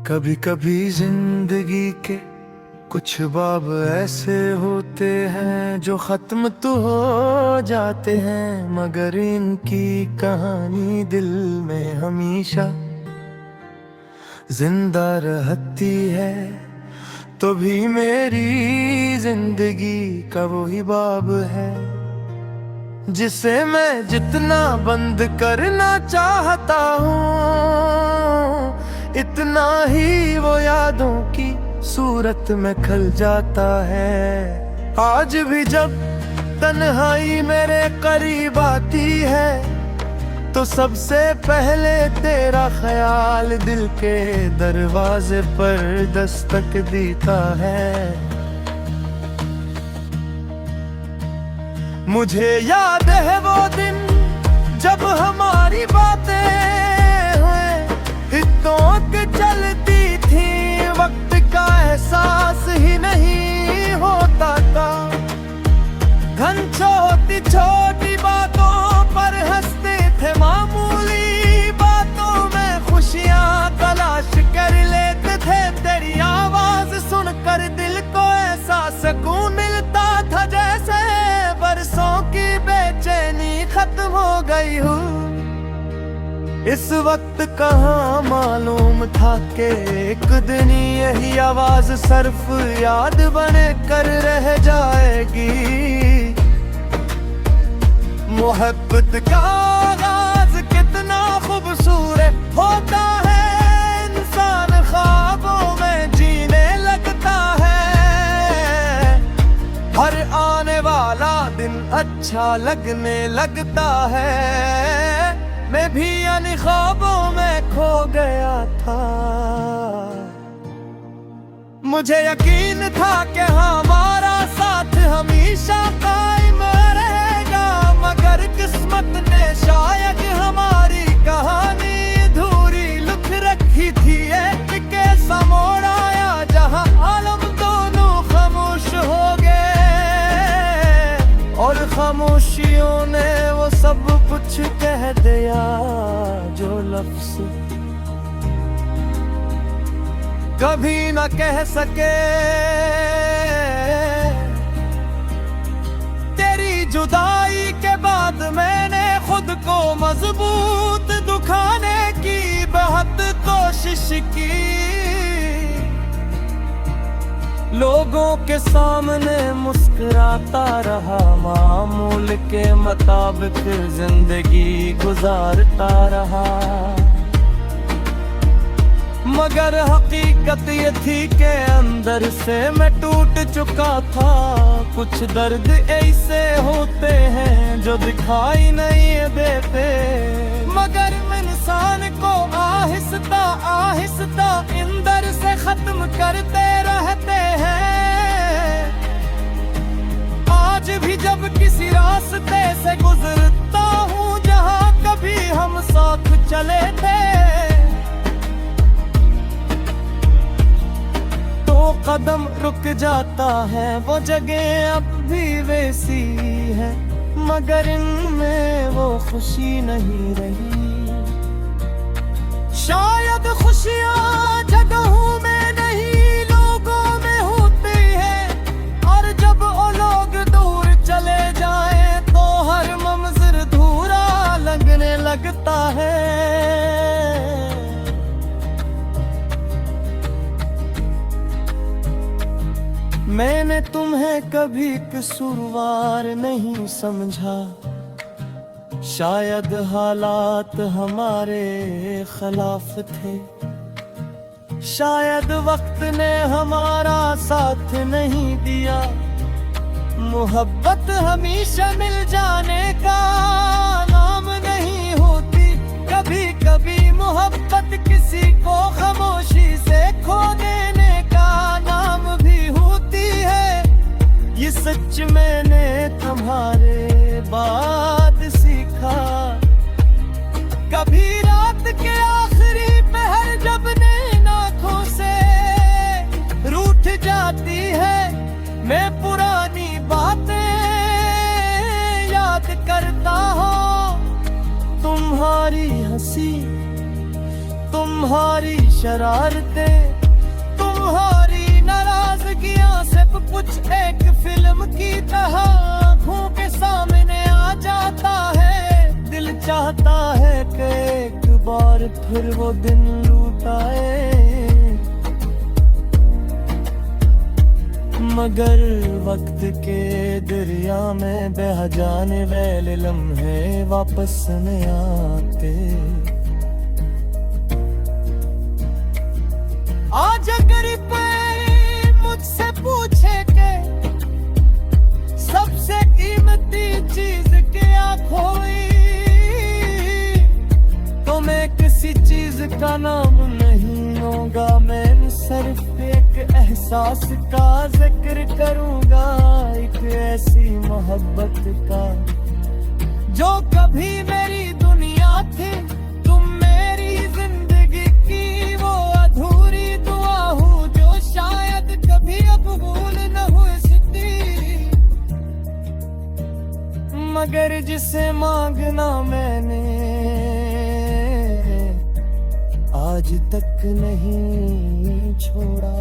कभी कभी जिंदगी के कुछ बाब ऐसे होते हैं जो खत्म तो हो जाते हैं, मगर इनकी कहानी दिल में हमेशा जिंदा रहती है। तो भी मेरी जिंदगी का वही बाब है जिसे मैं जितना बंद करना चाहता हूँ, इतना ही वो यादों की सूरत में खल जाता है। आज भी जब तन्हाई मेरे करीब आती है तो सबसे पहले तेरा ख्याल दिल के दरवाजे पर दस्तक देता है। मुझे याद है वो दिन जब हमारी बातें हुए हितों के चलती थी, वक्त का एहसास ही नहीं होता था। धन छोटी छोटी बातों पर हंसते थे, मामूली बातों में खुशियां तलाश कर लेते थे। तेरी आवाज सुनकर दिल को ऐसा सुकून मिलता था जैसे बरसों की बेचैनी खत्म हो गई हूँ। इस वक्त कहाँ मालूम था कि एक दिन यही आवाज सिर्फ याद बने कर रह जाएगी। मोहब्बत का आगाज कितना खूबसूरत होता है, इंसान ख्वाबों में जीने लगता है। हर आने वाला दिन अच्छा लगने लगता है। मैं भी यानी ख्वाबों में खो गया था। मुझे यकीन था कि हमारा साथ हमेशा कायम रहेगा, मगर किस्मत ने शायद हमारी कहानी अधूरी लिख रखी थी। एक ऐसा मोड़ आया जहां आलम दोनों खामोश हो गए और खामोशियों ने वो सब कुछ कह दिया जो लफ्ज़ कभी न कह सके। तेरी जुदाई के बाद मैंने खुद को मजबूत दुखाने की बहुत कोशिश की। लोगों के सामने मुस्कुराता रहा, मामूल के मुताबिक जिंदगी गुजारता रहा। मगर हकीकत ये थी कि अंदर से मैं टूट चुका था। कुछ दर्द ऐसे होते हैं जो दिखाई नहीं देते, मगर इंसान को आहिस्ता आहिस्ता अंदर से खत्म करते रहते हैं। आज भी जब किसी रास्ते से गुजरता हूँ जहाँ कभी हम साथ चले थे, तो कदम रुक जाता है। वो जगह अब भी वैसी है, मगर इनमें वो खुशी नहीं रही। शायद खुशियाँ जगहों में नहीं लोगों में होती है, और जब वो लोग दूर चले जाएं तो हर मंजर अधूरा लगने लगता है। मैंने तुम्हें कभी कसूरवार नहीं समझा, शायद हालात हमारे खिलाफ थे। शायद वक्त ने हमारा साथ नहीं दिया। मोहब्बत हमेशा मिल जाने का नाम नहीं होती। कभी कभी मोहब्बत किसी को खामोशी से खो देने का नाम भी होती है। ये सच मैंने तुम्हारे बाद सीखा। कभी रात के आखिरी पहर जब नैन आँखों से रूठ जाती है, मैं पुरानी बातें याद करता हूँ। तुम्हारी हंसी, तुम तुम्हारी शरारतें, तुम्हारी नाराजगियां सब कुछ एक फिल्म की तरह आँखों के सामने आ जाता है। दिल चाहता है कि एक बार फिर वो दिन लौट आए, मगर वक्त के दरिया में बह जाने वाले लम्हे वापस नहीं आते। आज अगर कोई मुझसे पूछे के सबसे कीमती चीज क्या खोई, तो मैं किसी चीज का नाम नहीं लूंगा, मैं सिर्फ एक एहसास का जिक्र करूंगा, एक ऐसी मोहब्बत का जो कभी मेरी दुनिया थी। तुम मेरी जिंदगी की वो अधूरी दुआ हो जो शायद कभी अब भूल न हो सकती, मगर जिसे मांगना मैंने आज तक नहीं छोड़ा।